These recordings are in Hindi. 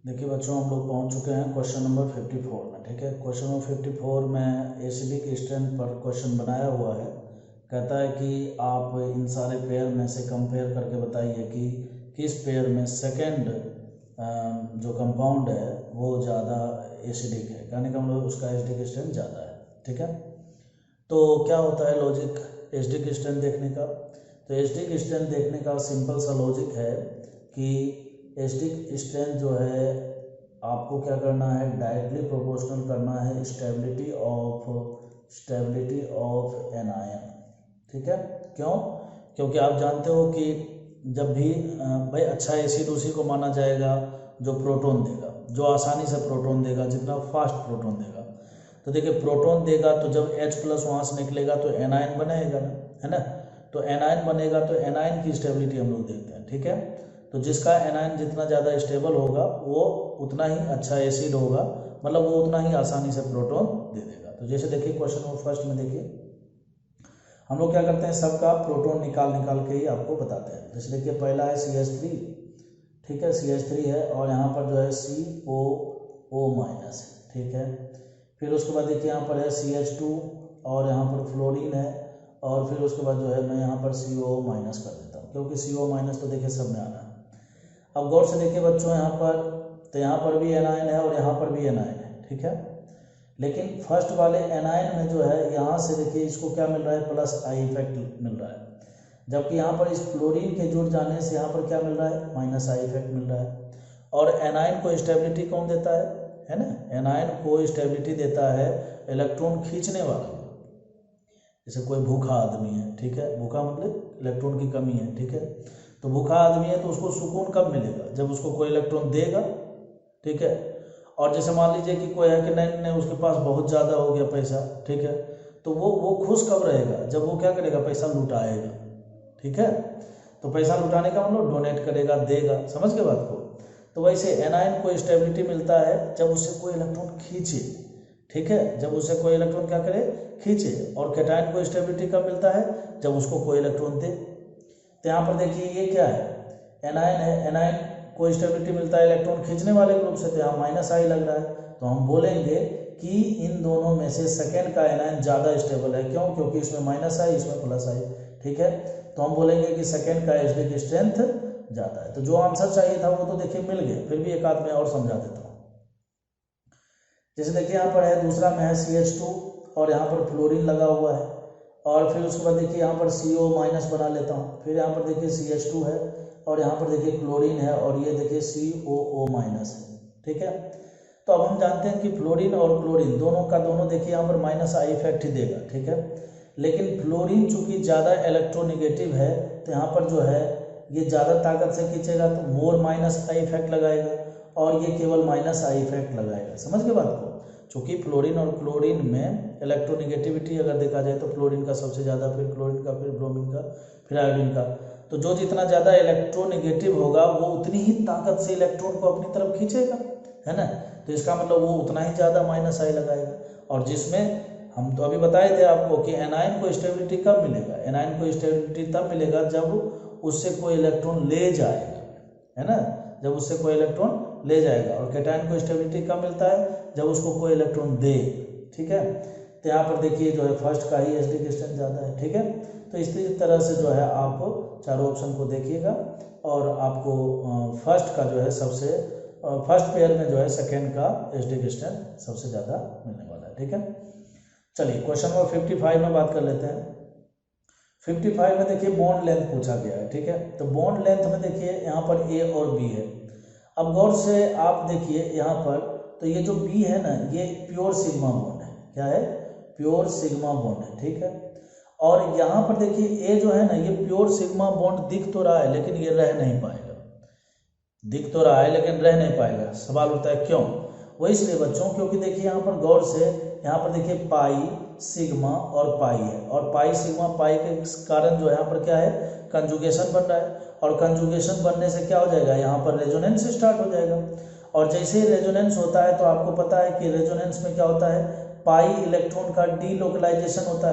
देखिए बच्चों, हम लोग पहुंच चुके हैं क्वेश्चन नंबर 54 में। ठीक है, क्वेश्चन नंबर 54 में एसिडिक स्ट्रेंथ पर क्वेश्चन बनाया हुआ है। कहता है कि आप इन सारे पेयर में से कंपेयर करके बताइए कि किस पेयर में सेकंड जो कंपाउंड है वो ज़्यादा एसिडिक है, कहने का मतलब उसका एसिडिक स्ट्रेंथ ज़्यादा है। ठीक है, तो क्या होता है लॉजिक एसिडिक स्ट्रेंथ देखने का? तो एसिडिक स्ट्रेंथ देखने का सिंपल सा लॉजिक है कि एसिडिक स्ट्रेंथ जो है आपको क्या करना है, डायरेक्टली प्रोपोर्शनल करना है स्टेबिलिटी ऑफ एन आयन। ठीक है, क्यों? क्योंकि आप जानते हो कि जब भी भाई अच्छा एसिड उसी को माना जाएगा जो प्रोटॉन देगा, जो आसानी से प्रोटॉन देगा, जितना फास्ट प्रोटॉन देगा। तो देखिए प्रोटॉन देगा तो जब H+ वहाँ से निकलेगा तो एनायन बनेगा ना, है ना। तो एनायन बनेगा तो एनायन की स्टेबिलिटी हम लोग देखते हैं। ठीक है, तो जिसका एनायन जितना ज़्यादा स्टेबल होगा वो उतना ही अच्छा एसिड होगा, मतलब वो उतना ही आसानी से प्रोटॉन दे देगा। तो जैसे देखिए क्वेश्चन नंबर फर्स्ट में देखिए हम लोग क्या करते हैं, सबका प्रोटॉन निकाल के ही आपको बताते हैं। जैसे देखिए पहला है CH3। ठीक है, CH3 है और यहाँ पर जो है COO- है। ठीक है, फिर उसके बाद देखिए यहाँ पर है CH2 और यहाँ पर फ्लोरीन है, और फिर उसके बाद जो है मैं यहाँ पर COO- कर देता हूँ, क्योंकि COO- तो देखिए सब में आना है। अब गौर से देखिए बच्चों यहाँ पर, तो यहाँ पर भी एनायन है और यहाँ पर भी एनायन है। ठीक है, लेकिन फर्स्ट वाले एनायन में जो है यहाँ से देखिए इसको क्या मिल रहा है, प्लस आई इफेक्ट मिल रहा है, जबकि यहाँ पर इस फ्लोरीन के जुड़ जाने से यहाँ पर क्या मिल रहा है, माइनस आई इफेक्ट मिल रहा है। और एनायन को स्टेबिलिटी कौन देता है ना, एनायन को स्टेबिलिटी देता है इलेक्ट्रॉन खींचने वाला। जैसे कोई भूखा आदमी है, ठीक है, भूखा मतलब इलेक्ट्रॉन की कमी है। ठीक है, तो भूखा आदमी है तो उसको सुकून कब मिलेगा, जब उसको कोई इलेक्ट्रॉन देगा। ठीक है, और जैसे मान लीजिए कि कोई है कि नहीं उसके पास बहुत ज़्यादा हो गया पैसा, ठीक है, तो वो खुश कब रहेगा, जब वो क्या करेगा, पैसा लुटाएगा। ठीक है, तो पैसा लुटाने का मतलब डोनेट करेगा, देगा। समझ गए बात को? तो वैसे एनायन को स्टेबिलिटी मिलता है जब उसे कोई इलेक्ट्रॉन खींचे। ठीक है, जब उसे कोई इलेक्ट्रॉन क्या करे, खींचे। और कैटायन को स्टेबिलिटी कब मिलता है, जब उसको कोई इलेक्ट्रॉन दे। तो यहाँ पर देखिए ये क्या है, एनायन है, एनायन को स्टेबिलिटी मिलता है इलेक्ट्रॉन खींचने वाले ग्रुप से, तो यहाँ माइनस आई लग रहा है। तो हम बोलेंगे कि इन दोनों में से सेकेंड का एनायन ज़्यादा स्टेबल है। क्यों? क्योंकि इसमें माइनस आई, इसमें प्लस आई। ठीक है, तो हम बोलेंगे कि सेकेंड का एसिडिक स्ट्रेंथ ज़्यादा है। तो जो आंसर चाहिए था वो तो देखिए मिल गया, फिर भी एक आध में और समझा देता हूँ। जैसे देखिए यहाँ पर है, दूसरा में है CH2 और यहाँ पर फ्लोरीन लगा हुआ है, और फिर उसके बाद देखिए यहाँ पर CO- बना लेता हूँ। फिर यहाँ पर देखिए CH2 है और यहाँ पर देखिए क्लोरीन है और ये देखिए COO- है। ठीक है, तो अब हम जानते हैं कि फ्लोरीन और क्लोरीन दोनों का दोनों देखिए यहाँ पर माइनस आई इफेक्ट ही देगा। ठीक है, लेकिन फ्लोरीन चूंकि ज़्यादा इलेक्ट्रोनिगेटिव है तो यहाँ पर जो है ये ज़्यादा ताकत से खींचेगा तो मोर माइनस आई इफेक्ट लगाएगा, और ये केवल माइनस आई इफेक्ट लगाएगा। समझ गए बात को? चूँकि फ्लोरीन और क्लोरीन में इलेक्ट्रोनिगेटिविटी अगर देखा जाए तो फ्लोरीन का सबसे ज़्यादा, फिर क्लोरीन का, फिर ब्रोमीन का, फिर आयोडीन का। तो जो जितना ज़्यादा इलेक्ट्रोनिगेटिव होगा वो उतनी ही ताकत से इलेक्ट्रॉन को अपनी तरफ खींचेगा, है ना। तो इसका मतलब वो उतना ही ज़्यादा माइनस आई लगाएगा। और जिसमें हम तो अभी बताए थे आपको कि एनायन को स्टेबिलिटी कब मिलेगा, एनायन को स्टेबिलिटी तब मिलेगा जब उससे कोई इलेक्ट्रॉन ले जाएगा, है ना, जब उससे कोई इलेक्ट्रॉन ले जाएगा। और कैटायन को स्टेबिलिटी कब मिलता है, जब उसको कोई इलेक्ट्रॉन दे। ठीक है, तो यहाँ पर देखिए जो है फर्स्ट का ही एसिडिक स्ट्रेंथ ज़्यादा है। ठीक है, तो इस तरह से जो है आप चारों ऑप्शन को देखिएगा और आपको फर्स्ट का जो है सबसे फर्स्ट पेयर में जो है सेकेंड का एसिडिक स्ट्रेंथ सबसे ज़्यादा मिलने वाला है। ठीक है, चलिए क्वेश्चन नंबर 55 में बात कर लेते हैं। 55 में देखिए बॉन्ड लेंथ पूछा गया है। ठीक है, तो बॉन्ड लेंथ में देखिए यहाँ पर A और B है। अब गौर से आप देखिए यहाँ पर, तो ये जो B है ना, ये प्योर सिग्मा बॉन्ड है। क्या है? प्योर सिग्मा बॉन्ड है। ठीक है, और यहाँ पर देखिए A जो है ना, ये प्योर सिग्मा बॉन्ड दिख तो रहा है लेकिन ये रह नहीं पाएगा। दिख तो रहा है लेकिन रह नहीं पाएगा। सवाल उठता है क्यों? वो इसलिए बच्चों, क्योंकि देखिए यहाँ पर गौर से, यहाँ पर देखिए पाई, सिग्मा और पाई है, और पाई, सिग्मा, पाई के कारण जो यहाँ पर क्या है, कंजुगेशन बन रहा है। और कंजुगेशन बनने से क्या हो जाएगा, यहाँ पर रेजोनेंस स्टार्ट हो जाएगा। और जैसे ही रेजोनेंस होता है तो आपको पता है कि रेजोनेंस में क्या होता है, पाई इलेक्ट्रॉन का डीलोकलाइजेशन होता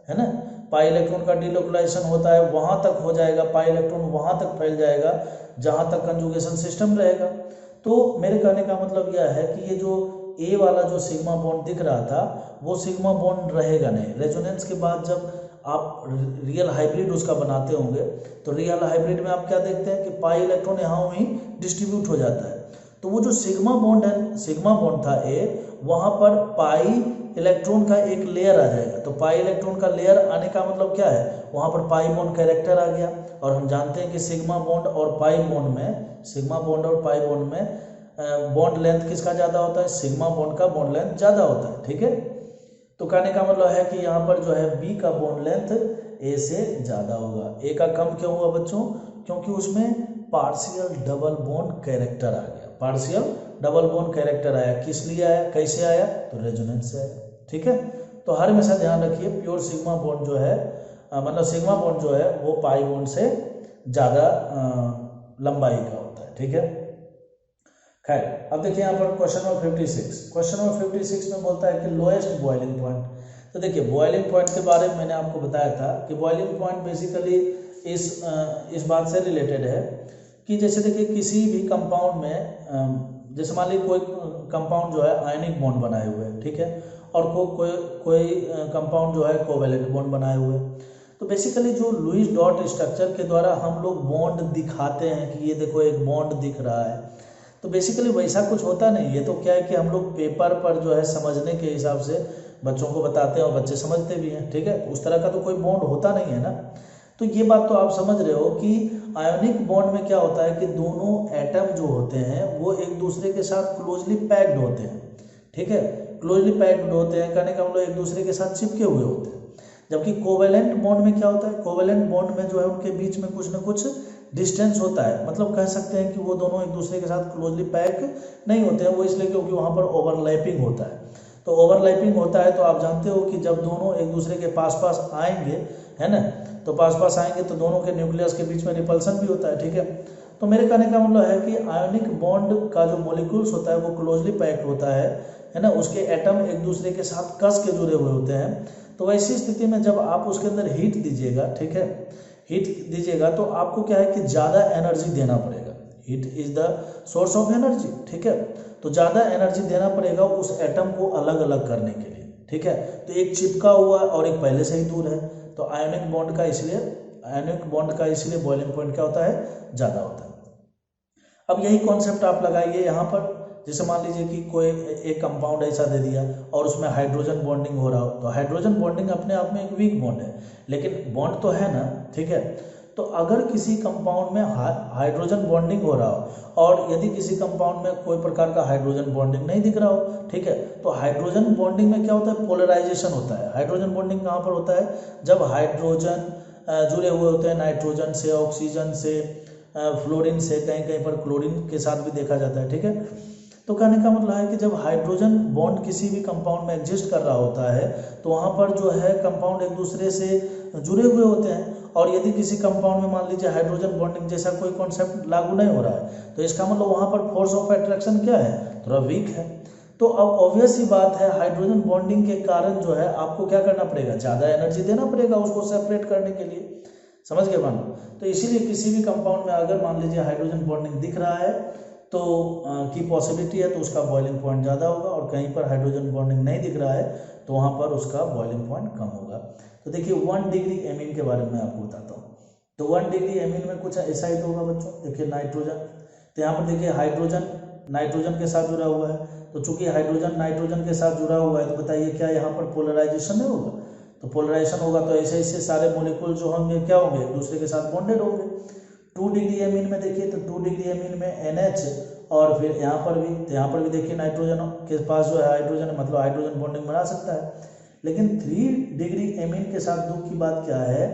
है ना। पाई इलेक्ट्रॉन का डीलोकलाइजेशन होता है, वहाँ तक हो जाएगा, पाई इलेक्ट्रॉन वहाँ तक फैल जाएगा जहाँ तक कंजुगेशन सिस्टम रहेगा। तो मेरे कहने का मतलब यह है कि ये जो ए वाला जो सिग्मा बॉन्ड दिख रहा था वो सिग्मा बॉन्ड रहेगा नहीं। रेजोनेंस के बाद जब आप रियल हाइब्रिड उसका बनाते होंगे तो रियल हाइब्रिड में आप क्या देखते हैं कि पाई इलेक्ट्रॉन यहाँ वहीं डिस्ट्रीब्यूट हो जाता है। तो वो जो सिग्मा बॉन्ड है, सिग्मा बॉन्ड था ए, वहाँ पर पाई इलेक्ट्रॉन का एक लेयर आ जाएगा। तो पाई इलेक्ट्रॉन का लेयर आने का मतलब क्या है, वहाँ पर पाई बॉन्ड कैरेक्टर आ गया। और हम जानते हैं कि सिग्मा बॉन्ड और पाई बॉन्ड में, सिग्मा बॉन्ड और पाई बॉन्ड में बॉन्ड लेंथ किसका ज़्यादा होता है, सिग्मा बॉन्ड का बॉन्ड लेंथ ज़्यादा होता है। ठीक है, तो कहने का मतलब है कि यहाँ पर जो है बी का बॉन्ड लेंथ ए से ज़्यादा होगा। ए का कम क्यों हुआ बच्चों, क्योंकि उसमें पार्शियल डबल बॉन्ड कैरेक्टर आ गया। पार्शियल डबल बॉन्ड कैरेक्टर आया, किस लिए आया, कैसे आया, तो रेजोनेंस से आया। ठीक है, तो हर हमेशा ध्यान रखिए प्योर सिग्मा बॉन्ड जो है मतलब सिग्मा बॉन्ड जो है वो पाई बॉन्ड से ज़्यादा लंबाई का होता है। ठीक है, खैर अब देखिए यहाँ पर क्वेश्चन नंबर 56। क्वेश्चन नंबर 56 में बोलता है कि लोएस्ट बॉइलिंग पॉइंट। तो देखिए बॉइलिंग पॉइंट के बारे में मैंने आपको बताया था कि बॉइलिंग पॉइंट बेसिकली इस बात से रिलेटेड है कि जैसे देखिए किसी भी कंपाउंड में जैसे मान लीजिए कोई कंपाउंड जो है आयनिक बॉन्ड बनाए हुए है, ठीक है, और कोई कंपाउंड जो है कोवेलेंट बॉन्ड बनाए हुए हैं। तो बेसिकली जो लुईस डॉट स्ट्रक्चर के द्वारा हम लोग बॉन्ड दिखाते हैं कि ये देखो एक बॉन्ड दिख रहा है, तो बेसिकली वैसा कुछ होता नहीं। ये तो क्या है कि हम लोग पेपर पर जो है समझने के हिसाब से बच्चों को बताते हैं और बच्चे समझते भी हैं। ठीक है, उस तरह का तो कोई बॉन्ड होता नहीं है ना। तो ये बात तो आप समझ रहे हो कि आयोनिक बॉन्ड में क्या होता है कि दोनों एटम जो होते हैं वो एक दूसरे के साथ क्लोजली पैक्ड होते हैं। ठीक है, क्लोजली पैक्ड होते हैं, कहने का मतलब एक दूसरे के साथ चिपके हुए होते हैं। जबकि कोवेलेंट बॉन्ड में क्या होता है, कोवेलेंट बॉन्ड में जो है उनके बीच में कुछ ना कुछ डिस्टेंस होता है। मतलब कह सकते हैं कि वो दोनों एक दूसरे के साथ क्लोजली पैक नहीं होते हैं। वो इसलिए क्योंकि वहाँ पर ओवरलैपिंग होता है। तो ओवरलैपिंग होता है तो आप जानते हो कि जब दोनों एक दूसरे के पास पास आएंगे, है ना, तो पास पास आएंगे तो दोनों के न्यूक्लियस के बीच में रिपल्सन भी होता है। ठीक है, तो मेरे कहने का मतलब है कि आयोनिक बॉन्ड का जो मॉलिक्यूल्स होता है वो क्लोजली पैक्ड होता है ना, उसके एटम एक दूसरे के साथ कस के जुड़े हुए होते हैं। तो वैसी स्थिति में जब आप उसके अंदर हीट दीजिएगा, ठीक है, हीट दीजिएगा तो आपको क्या है कि ज़्यादा एनर्जी देना पड़ेगा। Heat is the source of energy. ठीक है, तो ज़्यादा एनर्जी देना पड़ेगा उस एटम को अलग अलग करने के लिए। ठीक है, तो एक चिपका हुआ और एक पहले से ही दूर है, तो आयोनिक बॉन्ड का इसलिए बॉइलिंग पॉइंट क्या होता है, ज़्यादा होता है। अब यही कॉन्सेप्ट आप लगाइए यहाँ पर। जैसे मान लीजिए कि कोई एक कंपाउंड ऐसा दे दिया और उसमें हाइड्रोजन बॉन्डिंग हो रहा हो, तो हाइड्रोजन बॉन्डिंग अपने आप में एक वीक बॉन्ड है, लेकिन बॉन्ड तो है ना। ठीक है, तो अगर किसी कंपाउंड में हाइड्रोजन बॉन्डिंग हो रहा हो और यदि किसी कंपाउंड में कोई प्रकार का हाइड्रोजन बॉन्डिंग नहीं दिख रहा हो, ठीक है, तो हाइड्रोजन बॉन्डिंग में क्या होता है, पोलराइजेशन होता है। हाइड्रोजन बॉन्डिंग कहाँ पर होता है, जब हाइड्रोजन जुड़े हुए होते हैं नाइट्रोजन से, ऑक्सीजन से, फ्लोरीन से, कहीं कहीं पर क्लोरीन के साथ भी देखा जाता है। ठीक है, तो कहने का मतलब है कि जब हाइड्रोजन बॉन्ड किसी भी कंपाउंड में एग्जिस्ट कर रहा होता है तो वहाँ पर जो है कंपाउंड एक दूसरे से जुड़े हुए होते हैं। और यदि किसी कंपाउंड में मान लीजिए हाइड्रोजन बॉन्डिंग जैसा कोई कॉन्सेप्ट लागू नहीं हो रहा है, तो इसका मतलब वहाँ पर फोर्स ऑफ अट्रैक्शन क्या है, थोड़ा वीक है। तो अब ऑब्वियस ही बात है, हाइड्रोजन बॉन्डिंग के कारण जो है आपको क्या करना पड़ेगा, ज़्यादा एनर्जी देना पड़ेगा उसको सेपरेट करने के लिए। समझ गए मान लो, तो इसीलिए किसी भी कंपाउंड में अगर मान लीजिए हाइड्रोजन बॉन्डिंग दिख रहा है तो की पॉसिबिलिटी है तो उसका बॉइलिंग पॉइंट ज़्यादा होगा, और कहीं पर हाइड्रोजन बॉन्डिंग नहीं दिख रहा है तो वहाँ पर उसका बॉइलिंग पॉइंट कम होगा। तो देखिए 1 डिग्री एमीन के बारे में आपको बताता हूँ। तो 1 डिग्री एमीन में कुछ ऐसा ही तो होगा बच्चों। देखिए नाइट्रोजन, तो यहाँ पर देखिए हाइड्रोजन नाइट्रोजन के साथ जुड़ा हुआ है, तो चूंकि हाइड्रोजन नाइट्रोजन के साथ जुड़ा हुआ है तो बताइए क्या यहाँ पर पोलराइजेशन नहीं होगा, तो पोलराइजेशन होगा तो ऐसे ऐसे सारे मॉलिक्यूल जो होंगे क्या होंगे, एक दूसरे के साथ बॉन्डेड होंगे। 2 डिग्री एमीन में देखिए तो 2 डिग्री एमीन में NH, और फिर यहाँ पर भी देखिए नाइट्रोजन के पास जो है हाइड्रोजन है, मतलब हाइड्रोजन बॉन्डिंग बना सकता है। लेकिन 3 डिग्री एमीन के साथ दुख की बात क्या है,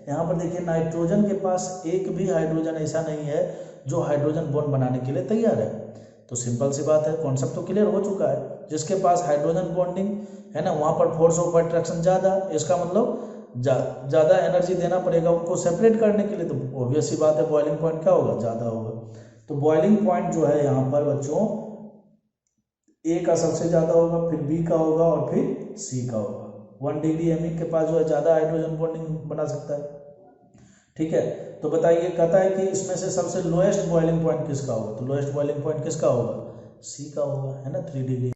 यहाँ पर देखिए नाइट्रोजन के पास एक भी हाइड्रोजन ऐसा नहीं है जो हाइड्रोजन बॉन्ड बनाने के लिए तैयार है। तो सिंपल सी बात है, कॉन्सेप्ट तो क्लियर हो चुका है। जिसके पास हाइड्रोजन बॉन्डिंग है ना, वहाँ पर फोर्स ऑफ अट्रैक्शन ज़्यादा, इसका मतलब ज़्यादा एनर्जी देना पड़ेगा उनको सेपरेट करने के लिए। तो ऑब्वियस सी बात है बॉइलिंग पॉइंट क्या होगा, ज़्यादा होगा। तो बॉइलिंग पॉइंट जो है यहाँ पर बच्चों ए का सबसे ज़्यादा होगा, फिर बी का होगा और फिर सी का होगा। 1 डिग्री एमीन के पास जो है ज़्यादा हाइड्रोजन बॉन्डिंग बना सकता है। ठीक है, तो बताइए, कहता है कि इसमें से सबसे लोएस्ट बॉइलिंग पॉइंट किसका होगा, तो लोएस्ट बॉइलिंग पॉइंट किसका होगा, सी का होगा, है ना, 3 डिग्री।